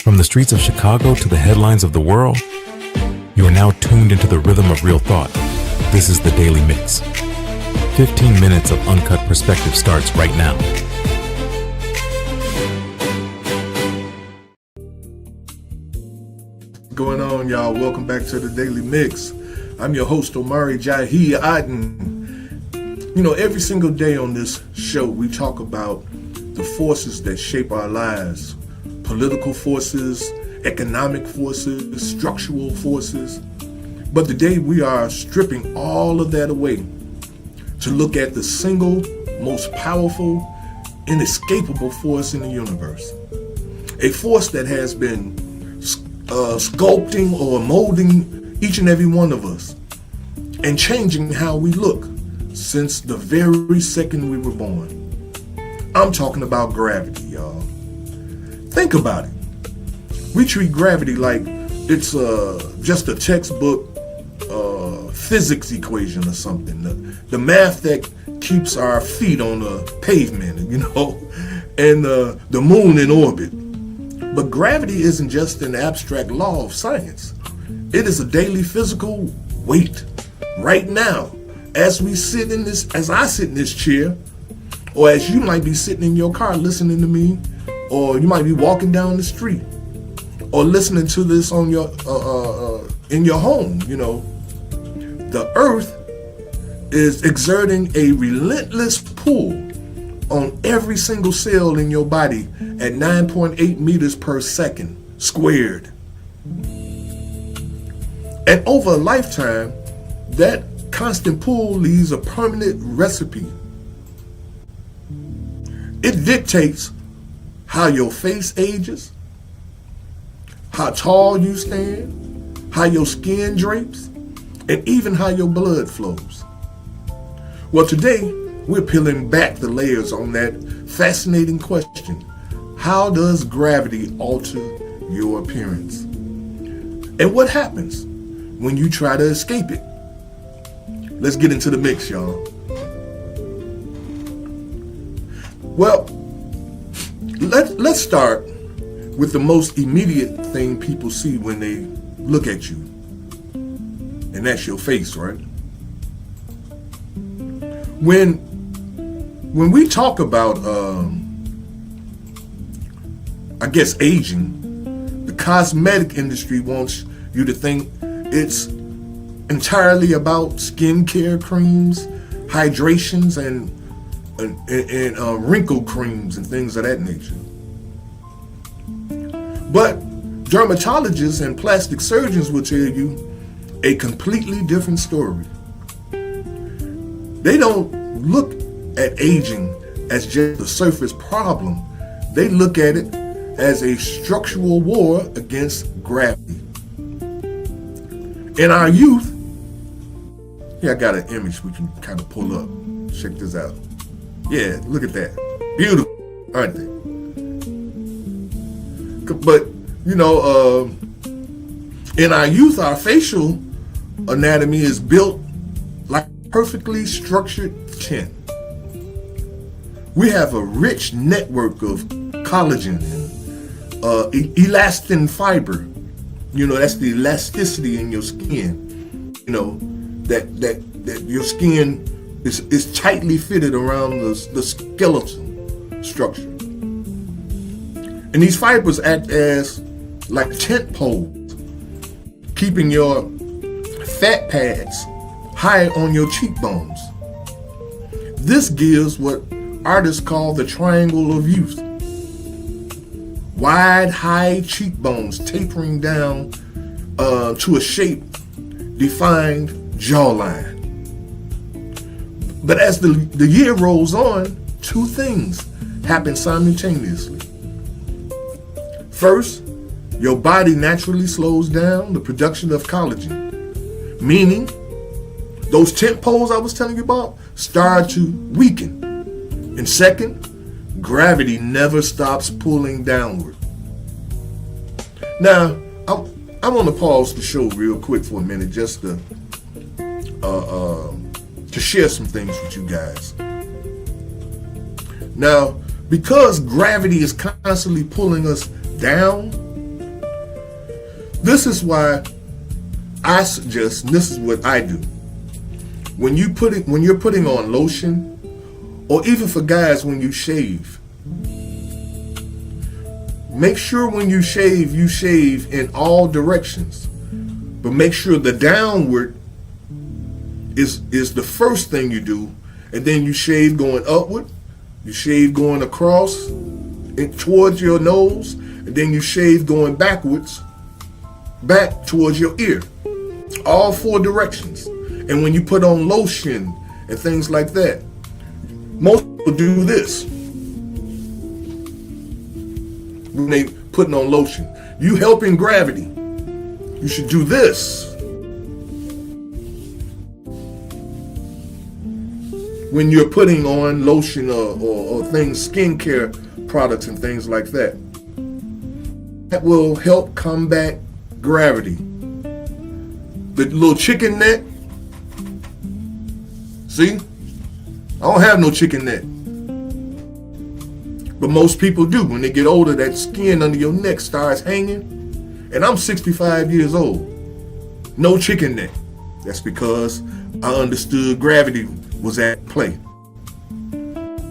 From the streets of Chicago to the headlines of the world, you are now tuned into the rhythm of real thought. This is the Daily Mix. 15 minutes of uncut perspective starts right now. What's going on, y'all? Welcome back to the Daily Mix. I'm your host, Omari Jahi Aden. You know, every single day on this show, we talk about the forces that shape our lives. Political forces, economic forces, structural forces. But today we are stripping all of that away to look at the single most powerful, inescapable force in the universe. A force that has been sculpting or molding each and every one of us and changing how we look since the very second we were born. I'm talking about gravity, y'all. Think about it. We treat gravity like it's just a textbook physics equation or something. The math that keeps our feet on the pavement, and the moon in orbit. But gravity isn't just an abstract law of science. It is a daily physical weight. Right now, as I sit in this chair, or as you might be sitting in your car listening to me, or you might be walking down the street, or listening to this on your in your home. The Earth is exerting a relentless pull on every single cell in your body at 9.8 meters per second squared. And over a lifetime, that constant pull leaves a permanent recipe. It dictates how your face ages, how tall you stand, how your skin drapes, and even how your blood flows. Well, today, we're peeling back the layers on that fascinating question. How does gravity alter your appearance? And what happens when you try to escape it? Let's get into the mix, y'all. Well, let's start with the most immediate thing people see when they look at you. And that's your face, right? When we talk about, aging, the cosmetic industry wants you to think it's entirely about skincare creams, hydrations, and wrinkle creams and things of that nature. But dermatologists and plastic surgeons will tell you a completely different story. They don't look at aging as just a surface problem. They look at it as a structural war against gravity. In our youth, here I got an image we can kind of pull up. Check this out. Yeah, look at that. Beautiful, aren't they? But, in our youth, our facial anatomy is built like a perfectly structured tent. We have a rich network of collagen and elastin fiber. That's the elasticity in your skin. That your skin is tightly fitted around the skeletal structure. And these fibers act as like tent poles, keeping your fat pads high on your cheekbones. This gives what artists call the triangle of youth. Wide, high cheekbones tapering down to a shape-defined jawline. But as the year rolls on, two things happen simultaneously. First, your body naturally slows down the production of collagen, meaning those tent poles I was telling you about start to weaken. And second, gravity never stops pulling downward. Now, I want to pause the show real quick for a minute just to share some things with you guys. Now, because gravity is constantly pulling us down, This is why I suggest, and this is what I do. When you're putting on lotion, or even for guys when you shave, make sure when you shave in all directions. But make sure the downward is the first thing you do, and then you shave going upward, you shave going across towards your nose, and then you shave going backwards, back towards your ear. All 4 directions. And when you put on lotion and things like that, most people do this when they putting on lotion. You helping gravity. You should do this when you're putting on lotion or things, skincare products and things like that. That will help combat gravity. The little chicken neck. See? I don't have no chicken neck. But most people do. When they get older, that skin under your neck starts hanging. And I'm 65 years old. No chicken neck. That's because I understood gravity was at play.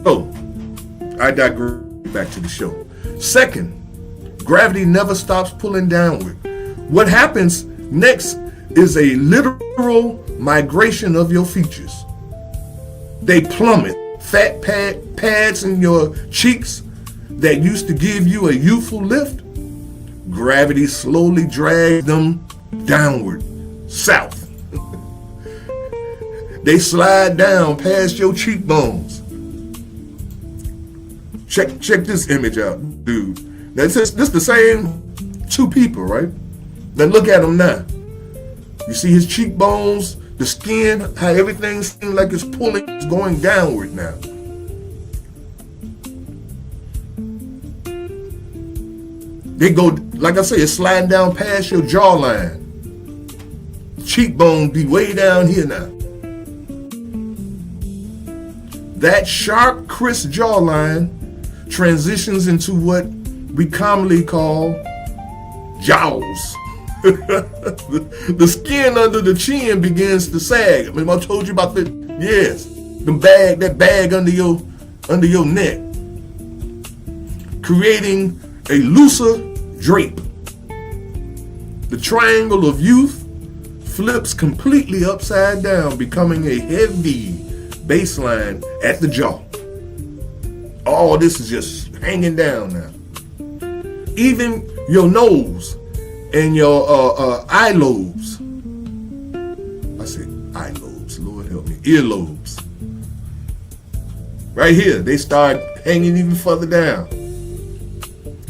So, I digress. Back to the show. Second, gravity never stops pulling downward. What happens next is a literal migration of your features. They plummet. Fat pads in your cheeks that used to give you a youthful lift, gravity slowly drags them downward, south. They slide down past your cheekbones. Check this image out, dude. Now, this the same 2 people, right? Now look at him now. You see his cheekbones, the skin, how everything seems like it's pulling, it's going downward now. They go, like I say, it's sliding down past your jawline. Cheekbone be way down here now. That sharp, crisp jawline transitions into what we commonly call jowls. The skin under the chin begins to sag. I mean, I told you about that. Yes, that bag under your neck, creating a looser drape. The triangle of youth flips completely upside down, becoming a heavy baseline at the jaw. All this is just hanging down now. Even your nose and your eye lobes. I say eye lobes, Lord help me. Earlobes. Right here, they start hanging even further down.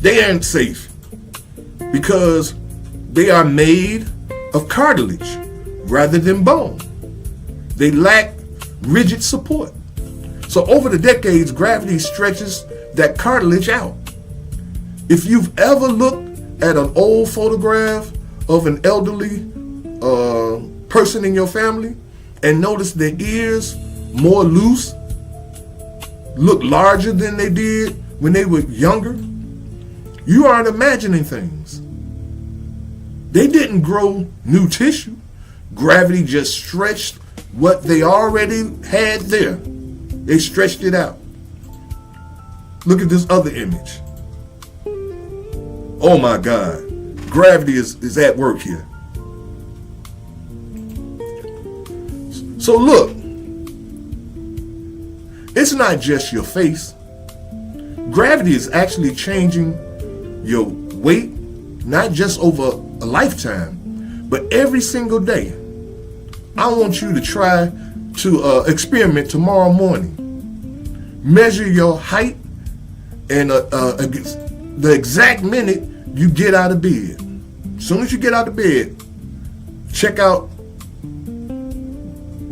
They aren't safe because they are made of cartilage rather than bone. They lack rigid support. So over the decades, gravity stretches that cartilage out. If you've ever looked at an old photograph of an elderly person in your family and noticed their ears more loose, look larger than they did when they were younger, you aren't imagining things. They didn't grow new tissue. Gravity just stretched what they already had there. They stretched it out. Look at this other image. Oh my God. Gravity is at work here. So look, it's not just your face. Gravity is actually changing your weight, not just over a lifetime, but every single day. I want you to try to experiment tomorrow morning. Measure your height and the exact minute you get out of bed. As soon as you get out of bed, check out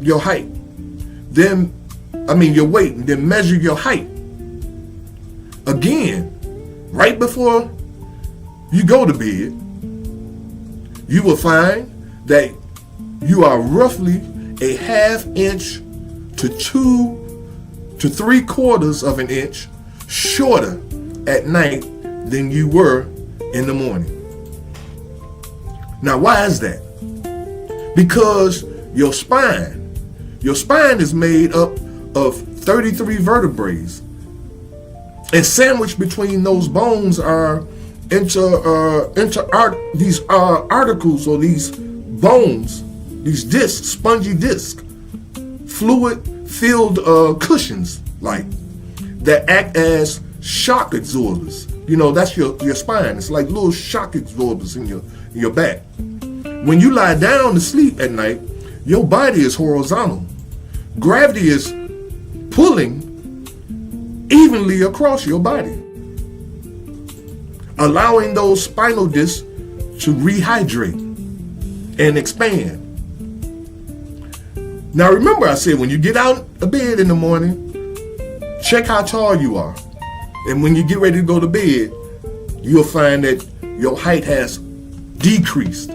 your height. Your weight, and then measure your height. Again, right before you go to bed, you will find that you are roughly a ½ inch to 2 to 3/4 of an inch shorter at night than you were in the morning. Now, why is that? Because your spine is made up of 33 vertebrae. And sandwiched between those bones are these articles, or these bones, these discs, spongy discs, fluid-filled cushions, like, that act as shock absorbers. That's your spine. It's like little shock absorbers in your back. When you lie down to sleep at night, your body is horizontal. Gravity is pulling evenly across your body, allowing those spinal discs to rehydrate and expand. Now remember, I said when you get out of bed in the morning, check how tall you are. And when you get ready to go to bed, you'll find that your height has decreased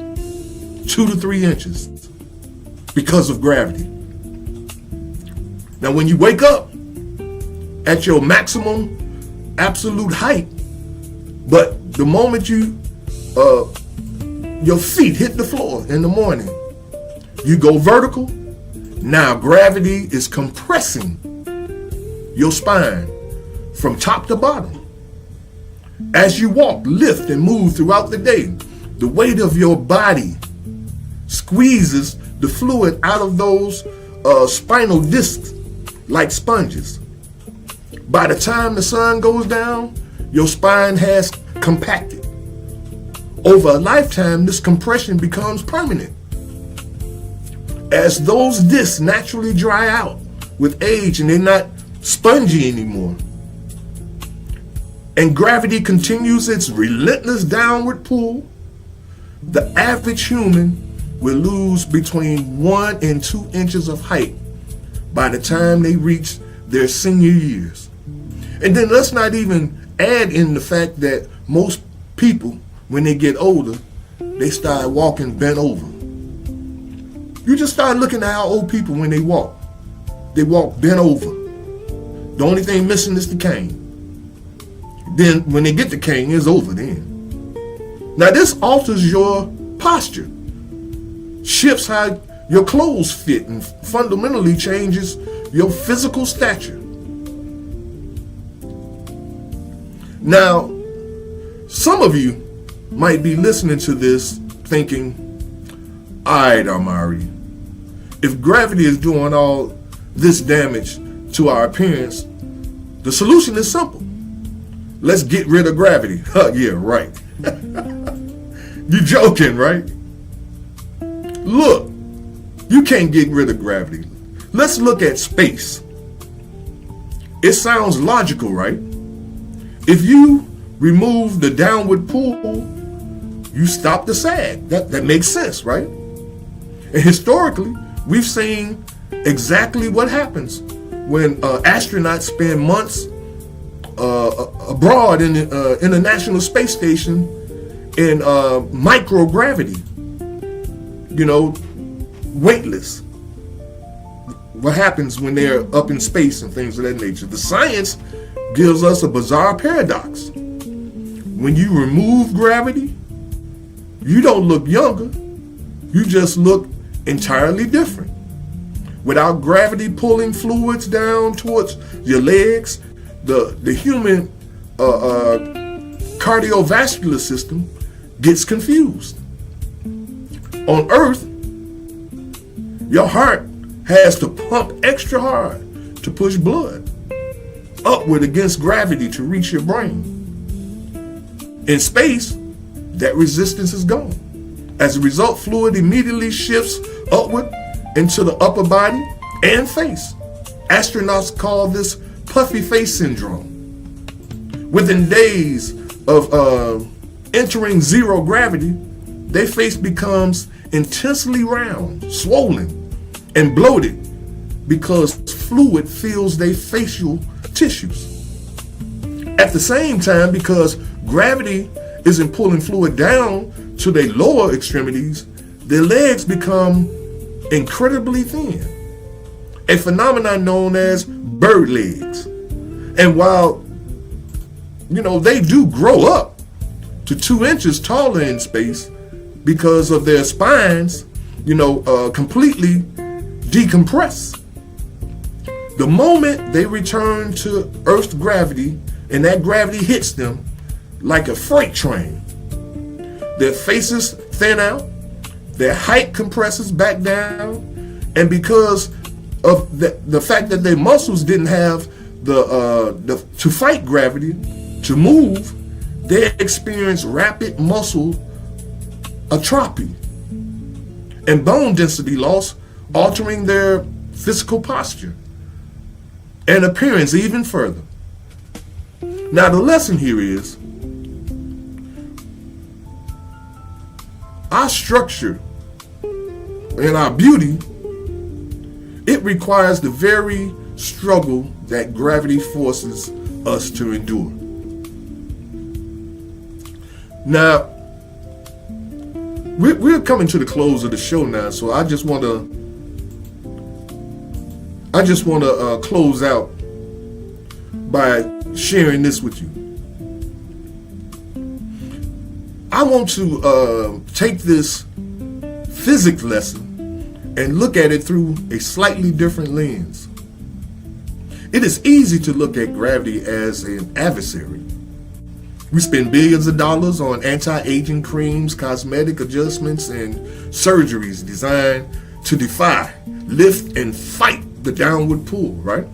2 to 3 inches because of gravity. Now when you wake up at your maximum absolute height, but the moment your feet hit the floor in the morning, you go vertical. Now gravity is compressing your spine from top to bottom. As you walk, lift, and move throughout the day, the weight of your body squeezes the fluid out of those spinal discs like sponges. By the time the sun goes down, your spine has compacted. Over a lifetime, this compression becomes permanent. As those discs naturally dry out with age and they're not spongy anymore, and gravity continues its relentless downward pull, the average human will lose between 1 and 2 inches of height by the time they reach their senior years. And then let's not even add in the fact that most people, when they get older, they start walking bent over. You just start looking at how old people, when they walk bent over. The only thing missing is the cane. Then when they get the cane, it's over then. Now this alters your posture, shifts how your clothes fit, and fundamentally changes your physical stature. Now, some of you might be listening to this thinking, all right, Amari, if gravity is doing all this damage to our appearance, the solution is simple. Let's get rid of gravity. Yeah, right. You joking, right? Look, you can't get rid of gravity. Let's look at space. It sounds logical, right? If you remove the downward pull, you stop the sag. That makes sense, right? And historically, we've seen exactly what happens when astronauts spend months abroad in the International Space Station in microgravity, weightless. What happens when they're up in space and things of that nature. The science gives us a bizarre paradox. When you remove gravity, you don't look younger, you just look entirely different. Without gravity pulling fluids down towards your legs, the human cardiovascular system gets confused. On Earth, your heart has to pump extra hard to push blood upward against gravity to reach your brain. In space, that resistance is gone. As a result, fluid immediately shifts upward into the upper body and face. Astronauts call this puffy face syndrome. Within days of entering zero gravity, their face becomes intensely round, swollen, and bloated because fluid fills their facial tissues. At the same time, because gravity isn't pulling fluid down to their lower extremities, their legs become incredibly thin, a phenomenon known as bird legs. And while, they do grow up to 2 inches taller in space, because of their spines, completely decompress. The moment they return to Earth's gravity and that gravity hits them like a freight train, their faces thin out, their height compresses back down, and because of the fact that their muscles didn't have the to fight gravity, to move, they experience rapid muscle atrophy and bone density loss, altering their physical posture and appearance even further. Now, the lesson here is our structure and our beauty, it requires the very struggle that gravity forces us to endure. Now, we're coming to the close of the show now, so I just want to close out by sharing this with you. I want to take this physics lesson and look at it through a slightly different lens. It is easy to look at gravity as an adversary. We spend billions of dollars on anti-aging creams, cosmetic adjustments, and surgeries designed to defy, lift, and fight the downward pull, right?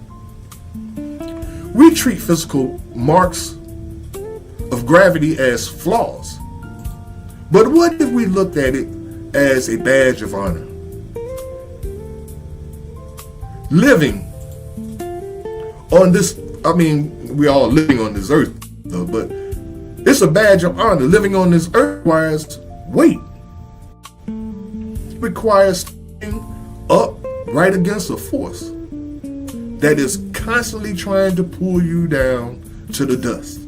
We treat physical marks of gravity as flaws. But what if we looked at it as a badge of honor? Living on this, we're all living on this earth, though, but it's a badge of honor. Living on this earth requires weight. It requires staying up right against a force that is constantly trying to pull you down to the dust.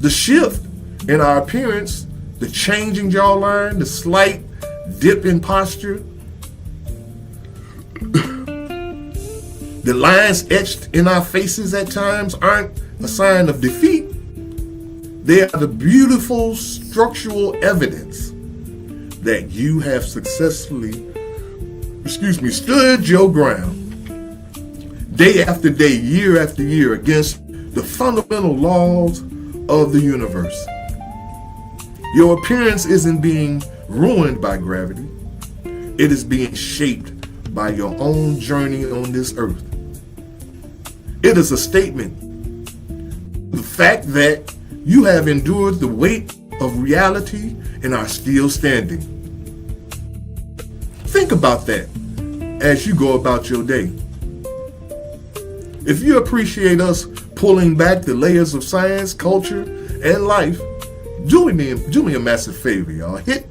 The shift in our appearance, the changing jawline, the slight dip in posture, the lines etched in our faces at times aren't a sign of defeat. They are the beautiful structural evidence that you have successfully, stood your ground day after day, year after year against the fundamental laws of the universe. Your appearance isn't being ruined by gravity. It is being shaped by your own journey on this earth. It is a statement. The fact that you have endured the weight of reality and are still standing. Think about that as you go about your day. If you appreciate us pulling back the layers of science, culture, and life, do me a massive favor, y'all. Hit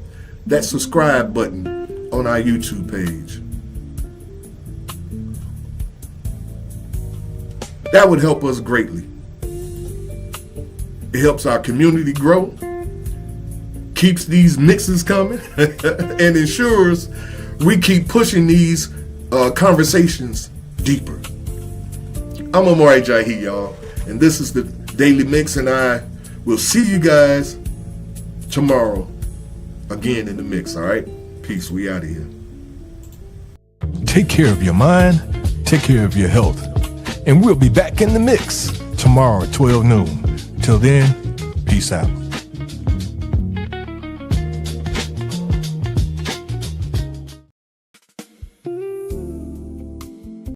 that subscribe button on our YouTube page. That would help us greatly. It helps our community grow, keeps these mixes coming, and ensures we keep pushing these conversations deeper. I'm Omari Jahi, y'all, and this is the Daily Mix, and I will see you guys tomorrow again in the mix, all right? Peace, we out of here. Take care of your mind, take care of your health, and we'll be back in the mix tomorrow at 12 noon. Till then, peace out.